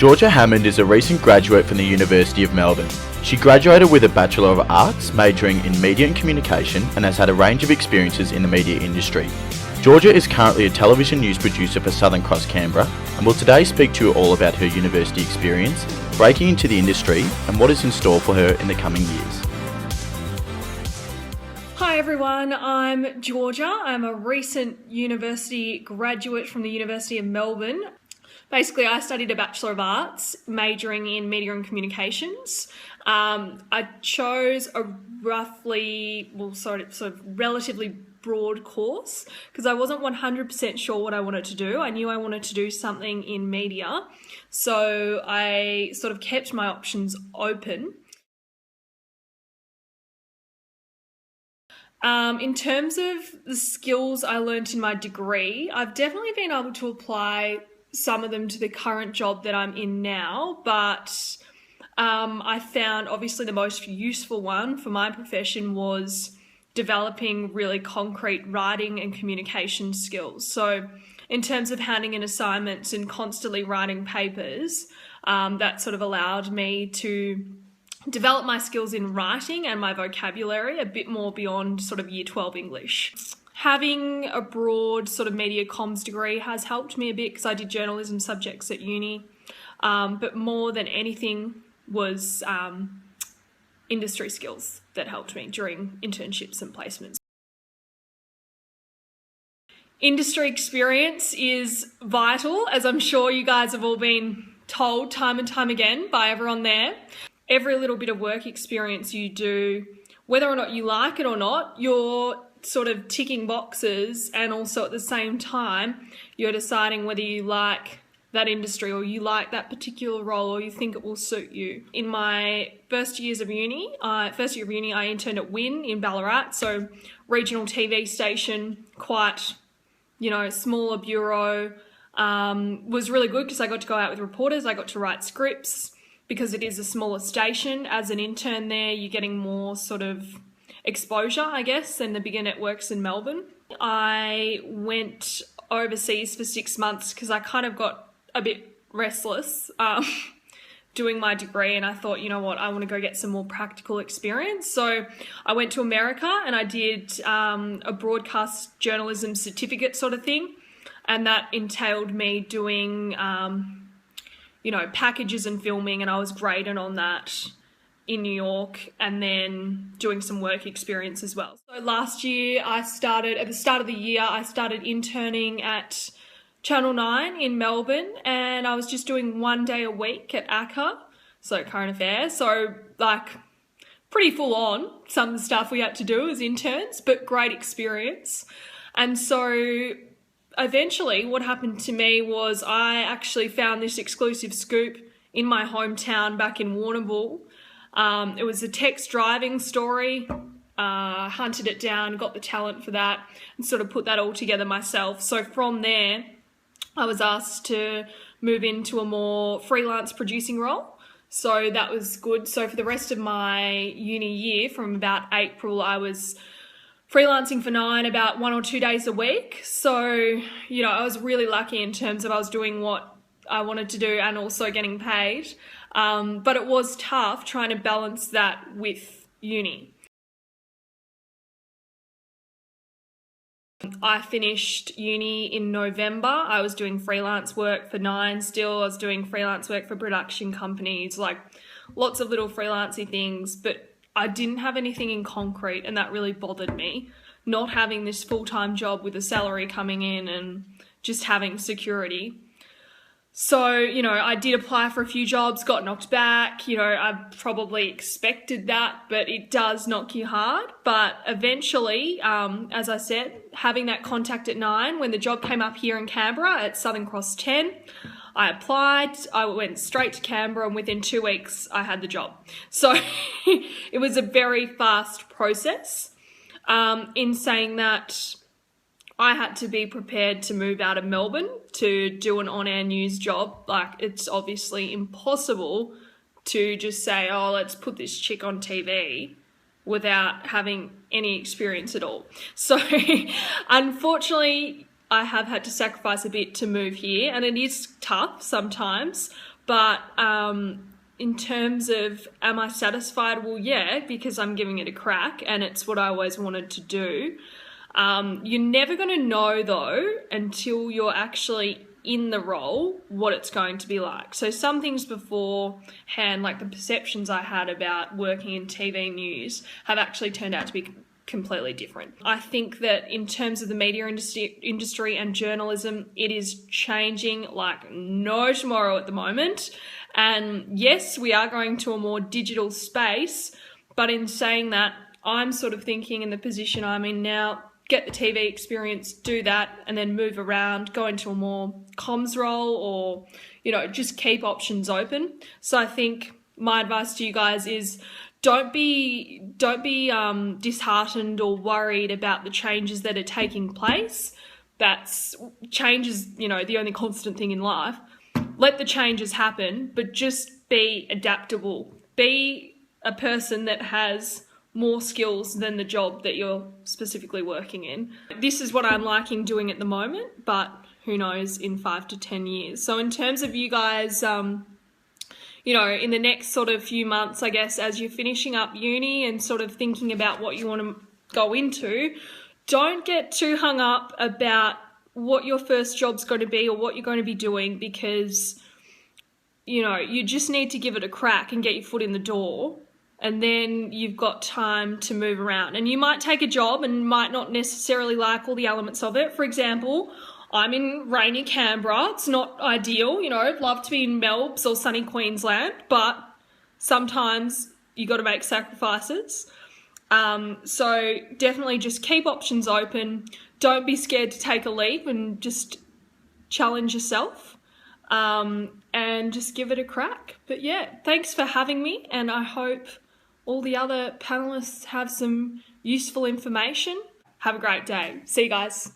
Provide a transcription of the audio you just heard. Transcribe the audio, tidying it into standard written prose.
Georgia Hammond is a recent graduate from the University of Melbourne. She graduated with a Bachelor of Arts, majoring in Media and Communication, and has had a range of experiences in the media industry. Georgia is currently a television news producer for Southern Cross Canberra and will today speak to you all about her university experience, breaking into the industry, and what is in store for her in the coming years. Hi everyone, I'm Georgia. I'm a recent university graduate from the University of Melbourne. Basically, I studied a Bachelor of Arts, majoring in Media and Communications. I chose a relatively broad course because I wasn't 100% sure what I wanted to do. I knew I wanted to do something in media, so I sort of kept my options open. In terms of the skills I learnt in my degree, I've definitely been able to apply some of them to the current job that I'm in now, but I found obviously the most useful one for my profession was developing really concrete writing and communication skills. So in terms of handing in assignments and constantly writing papers, that sort of allowed me to develop my skills in writing and my vocabulary a bit more beyond sort of year 12 English. Having a broad sort of media comms degree has helped me a bit because I did journalism subjects at uni, but more than anything was industry skills that helped me during internships and placements. Industry experience is vital, as I'm sure you guys have all been told time and time again by everyone there. Every little bit of work experience you do, whether or not you like it or not, you're sort of ticking boxes, and also at the same time you're deciding whether you like that industry or you like that particular role or you think it will suit you. In my first year of uni, I interned at WIN in Ballarat, so regional TV station, quite, smaller bureau. Was really good because I got to go out with reporters, I got to write scripts. Because it is a smaller station, as an intern there, you're getting more sort of exposure, I guess, than the bigger networks in Melbourne. I went overseas for 6 months because I kind of got a bit restless doing my degree, and I thought, you know what, I want to go get some more practical experience. So I went to America and I did a broadcast journalism certificate sort of thing, and that entailed me doing packages and filming, and I was graded on that in New York, and then doing some work experience as well. So last year at the start of the year, I started interning at Channel 9 in Melbourne, and I was just doing 1 day a week at ACCA, so current affairs. So pretty full on, some of the stuff we had to do as interns, but great experience. And so eventually what happened to me was I actually found this exclusive scoop in my hometown back in Warrnambool. It was a text driving story. Hunted it down, got the talent for that, and sort of put that all together myself. So from there, I was asked to move into a more freelance producing role. So that was good. So for the rest of my uni year, from about April, I was freelancing for Nine about 1 or 2 days a week. So, I was really lucky in terms of I was doing what I wanted to do and also getting paid. But it was tough trying to balance that with uni. I finished uni in November. I was doing freelance work for Nine still. I was doing freelance work for production companies, lots of little freelancey things, but I didn't have anything in concrete, and that really bothered me, not having this full-time job with a salary coming in and just having security. So, I did apply for a few jobs, got knocked back. I probably expected that, but it does knock you hard. But eventually, as I said, having that contact at Nine, when the job came up here in Canberra at Southern Cross 10, I applied, I went straight to Canberra, and within 2 weeks I had the job. So it was a very fast process. In saying that, I had to be prepared to move out of Melbourne to do an on-air news job. It's obviously impossible to just say, oh, let's put this chick on TV without having any experience at all. So unfortunately, I have had to sacrifice a bit to move here, and it is tough sometimes But in terms of, am I satisfied? Well, yeah, because I'm giving it a crack and it's what I always wanted to do. You're never going to know, though, until you're actually in the role, what it's going to be like. So some things beforehand, like the perceptions I had about working in TV news, have actually turned out to be completely different. I think that in terms of the media industry and journalism, it is changing like no tomorrow at the moment. And yes, we are going to a more digital space, but in saying that, I'm sort of thinking in the position I'm in now, get the TV experience, do that, and then move around, go into a more comms role, or, you know, just keep options open. So I think my advice to you guys is don't be disheartened or worried about the changes that are taking place. Change is, you know, the only constant thing in life. Let the changes happen, but just be adaptable. Be a person that has more skills than the job that you're specifically working in. This is what I'm liking doing at the moment, but who knows in 5 to 10 years. So in terms of you guys, you know, in the next sort of few months, I guess, as you're finishing up uni and sort of thinking about what you want to go into, don't get too hung up about what your first job's going to be or what you're going to be doing, because, you know, you just need to give it a crack and get your foot in the door. And then you've got time to move around. And you might take a job and might not necessarily like all the elements of it. For example, I'm in rainy Canberra. It's not ideal, you know, I'd love to be in Melbourne or sunny Queensland, but sometimes you got to make sacrifices. So definitely just keep options open. Don't be scared to take a leap and just challenge yourself. And just give it a crack. But yeah, thanks for having me, and I hope all the other panelists have some useful information. Have a great day. See you guys.